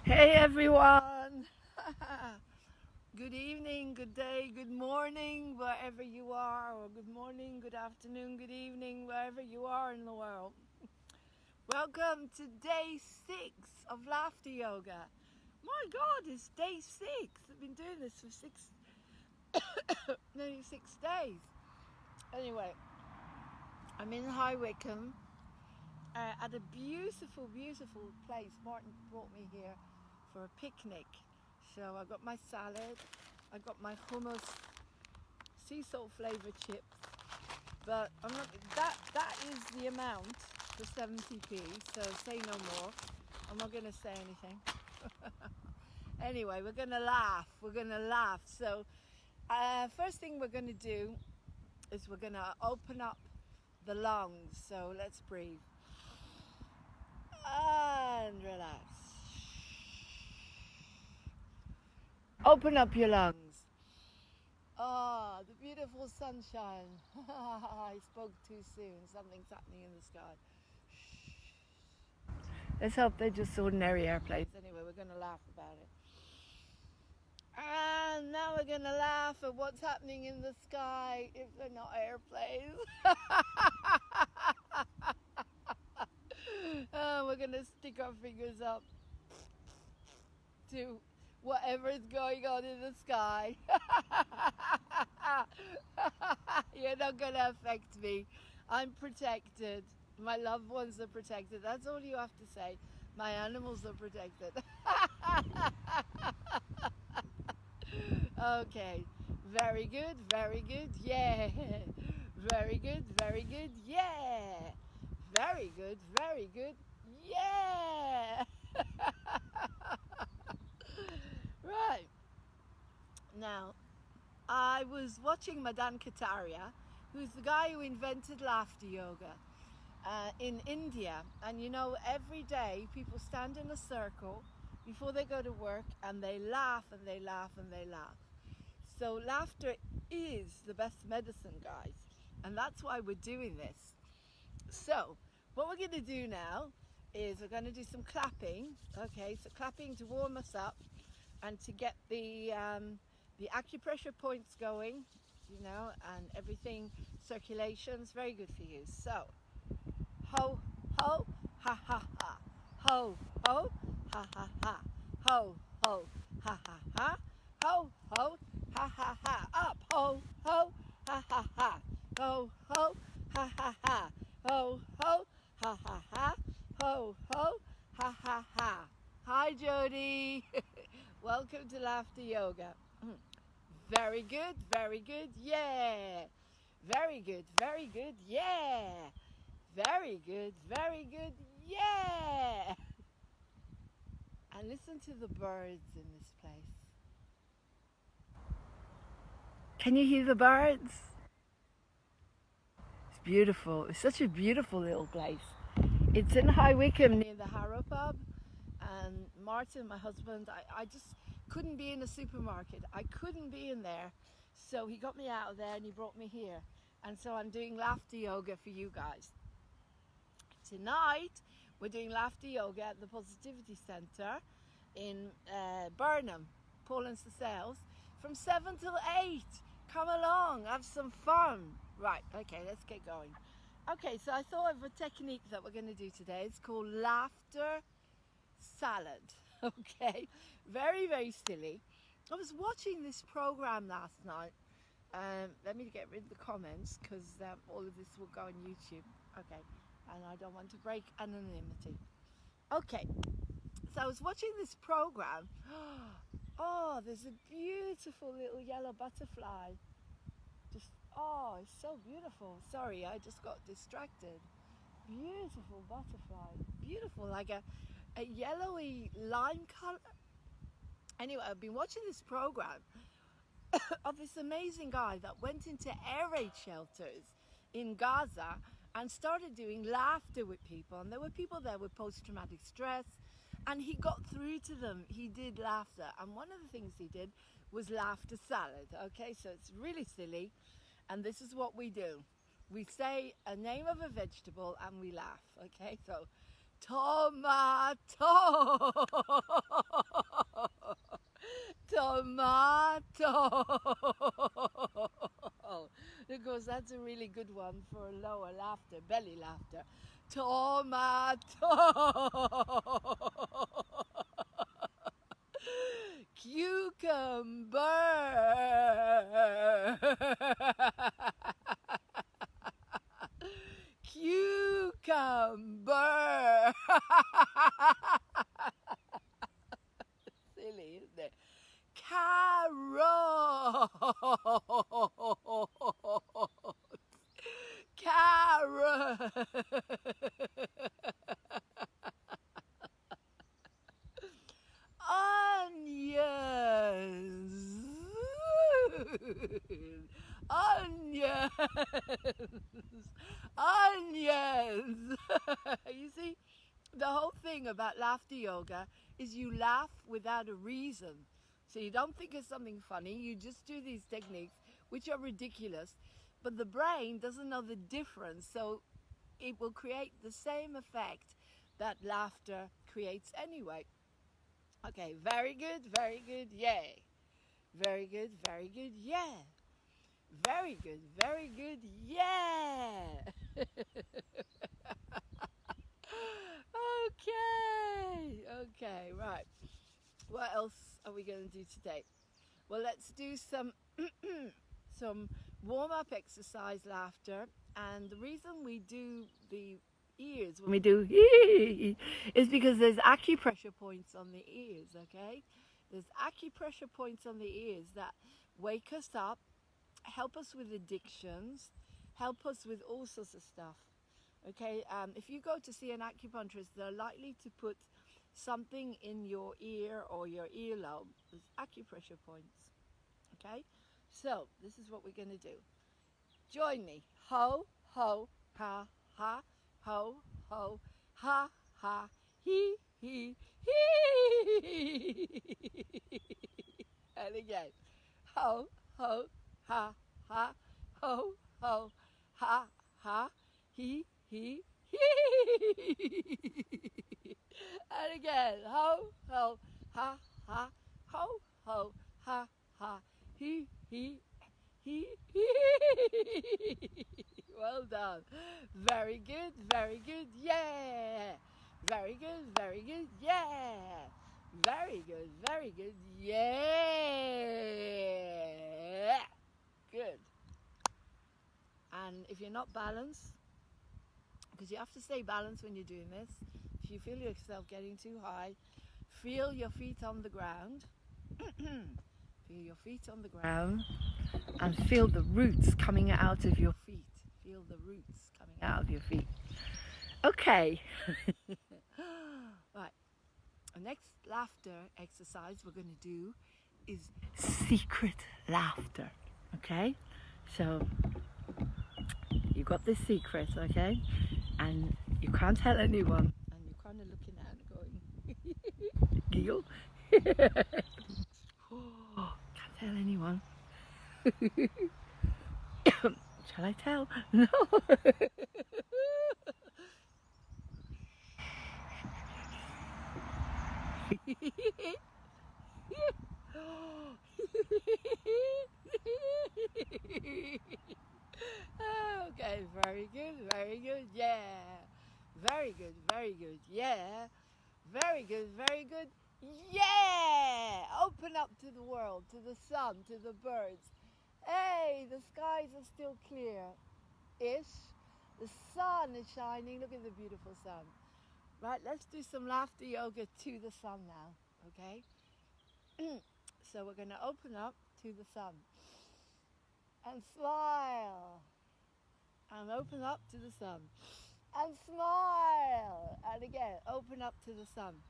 Hey everyone! Good evening, good day, good morning, wherever you are, or good morning, good afternoon, good evening, wherever you are in the world. Welcome to day 6 of laughter yoga. My God, it's day 6. I've been doing this for nearly 6 days. Anyway, I'm in High Wycombe at a beautiful, beautiful place. Martin brought me here for a picnic. So I got my salad, I got my hummus, sea salt flavored chips, but I'm not. That is the amount for 70p. So say no more. I'm not gonna say anything. Anyway, we're gonna laugh. We're gonna laugh. So first thing we're gonna do is we're gonna open up the lungs. So let's breathe and relax. Open up your lungs. Ah, the beautiful sunshine. I spoke too soon. Something's happening in the sky. Let's hope they're just ordinary airplanes. Anyway, we're going to laugh about it. And now we're going to laugh at what's happening in the sky if they're not airplanes. We're going to stick our fingers up to whatever is going on in the sky. You're not going to affect me. I'm protected. My loved ones are protected. That's all you have to say. My animals are protected. Okay. Very good. Very good. Yeah. Very good. Very good. Yeah. Very good. Very good. Yeah. Right. Now, I was watching Madan Kataria, who's the guy who invented laughter yoga in India. And you know, every day people stand in a circle before they go to work and they laugh and they laugh and they laugh. So laughter is the best medicine, guys. And that's why we're doing this. So what we're going to do now is we're going to do some clapping. Okay, so clapping to warm us up and to get the acupressure points going, you know, and everything, circulation's very good for you. So, ho, ho, ha, ha, ha. Ho, ho, ha, ha, ha. Ho, ho, ha, ha, ha. Ho, ho, ha, ha, ha. Up, ho, ho, ha, ha, ha. Ho, ho, ha, ha, ha. Ho, ho, ha, ha, ha. Ho, ho, ha, ha, ha. Hi, Jody. Welcome to Laughter Yoga. Very good, yeah. Very good, yeah. Very good, yeah. And listen to the birds in this place. Can you hear the birds? It's beautiful. It's such a beautiful little place. It's in High Wycombe near the Harrow pub. And Martin, my husband, I just couldn't be in a supermarket. I couldn't be in there. So he got me out of there and he brought me here. And so I'm doing laughter yoga for you guys. Tonight, we're doing laughter yoga at the Positivity Centre in Burnham, Pauline Sales, from 7 till 8. Come along, have some fun. Right, okay, let's get going. Okay, so I thought of a technique that we're going to do today. It's called laughter salad. Okay, very silly. I was watching this program last night. Let me get rid of the comments because all of this will go on YouTube. Okay, and I don't want to break anonymity. Okay, so I was watching this program. Oh, there's a beautiful little yellow butterfly. Just, oh, it's so beautiful. Sorry, I just got distracted. Beautiful butterfly. Beautiful, like a yellowy lime color. Anyway, I've been watching this program of this amazing guy that went into air raid shelters in Gaza and started doing laughter with people. And there were people there with post-traumatic stress, and he got through to them. He did laughter, and one of the things he did was laughter salad. Okay, so it's really silly, and this is what we do. We say a name of a vegetable and we laugh. Okay, so tomato. that's a really good one for lower laughter, belly laughter. Tomato. Cucumber. Cucumber. Silly, isn't it? Carrot. Carrot. Onions. Onions. Onions. You see, the whole thing about laughter yoga is you laugh without a reason. So you don't think of something funny, you just do these techniques which are ridiculous, but the brain doesn't know the difference, so it will create the same effect that laughter creates anyway. Okay, very good, yay. Very good, yeah. Very good, yeah. Okay, right. What else are we going to do today? Well, let's do some some warm-up exercise laughter. And the reason we do the ears when we do is because there's acupressure points on the ears, okay? There's acupressure points on the ears that wake us up, help us with addictions, help us with all sorts of stuff. Okay, if you go to see an acupuncturist, they're likely to put something in your ear or your earlobe. There's acupressure points. Okay, so this is what we're going to do. Join me. Ho, ho, ha, ha, ho, ho, ha, ha, he, he. And again. Ho, ho, ha, ha, ho, ho, ha, ha, he, he. And again. Ho, ho, ha, ha, ho, ho, ha, ha, he. Well done. Very good, yeah. Very good, yeah. Very good, yeah. Good. And if you're not balanced, because you have to stay balanced when you're doing this, if you feel yourself getting too high, feel your feet on the ground. Feel your feet on the ground and feel the roots coming out of your feet. Feel the roots coming out of your feet. Okay. Right. The next laughter exercise we're going to do is secret laughter. Okay? So you got this secret, okay? And you can't tell anyone. And you're kind of looking at it going, giggle. Can't tell anyone. Shall I tell? No. Okay, very good, yeah. Very good, yeah. Very good, yeah. Open up to the world, to the sun, to the birds. Hey, the skies are still clear-ish. The sun is shining. Look at the beautiful sun. Right, let's do some laughter yoga to the sun now, okay? So we're going to open up to the sun. And smile. And open up to the sun. And smile. And again, open up to the sun.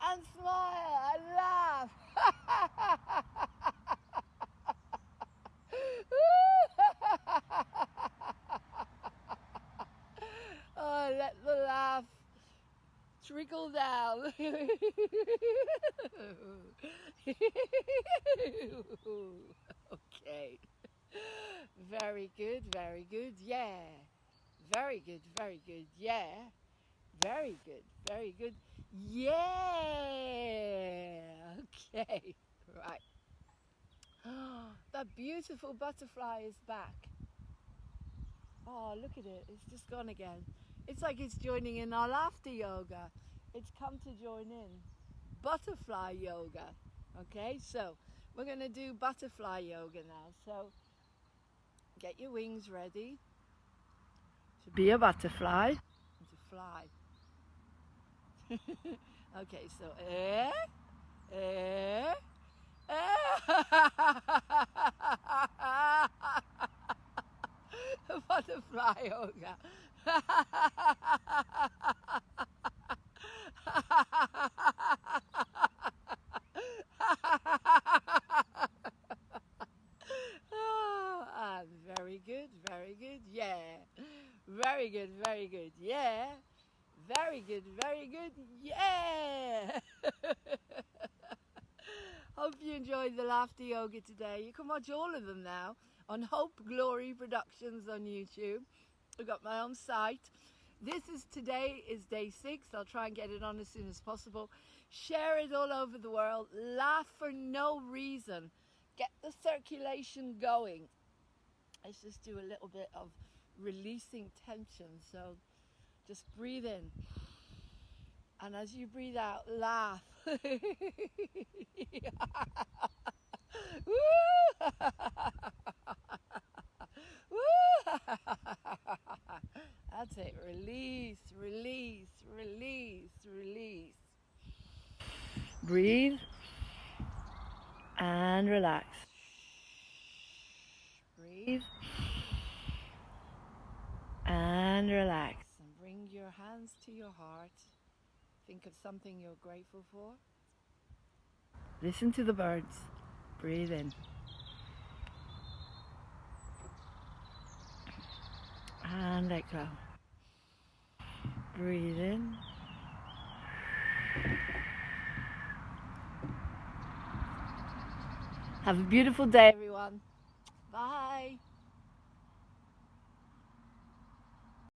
And smile. And laugh. Oh, let the laugh trickle down. Okay. Very good, yeah. Very good, yeah. Very good, yeah. Okay, right. That beautiful butterfly is back. Oh, look at it. It's just gone again. It's like it's joining in our laughter yoga. It's come to join in. Butterfly yoga. Okay, so we're going to do butterfly yoga now. So get your wings ready to be a butterfly and to fly. Okay, so butterfly yoga. And very good, very good, yeah. Very good, yeah. Very good, yeah. Hope you enjoyed the laughter yoga today. You can watch all of them now on Hope Glory Productions on YouTube. I've got my own site. Today is day 6. I'll try and get it on as soon as possible. Share it all over the world. Laugh for no reason. Get the circulation going. Let's just do a little bit of releasing tension. So just breathe in. And as you breathe out, laugh. That's it. Release, release, release, release. Breathe and relax. Breathe and relax. And bring your hands to your heart. Think of something you're grateful for. Listen to the birds. Breathe in. And let go. Breathe in. Have a beautiful day, everyone. Bye.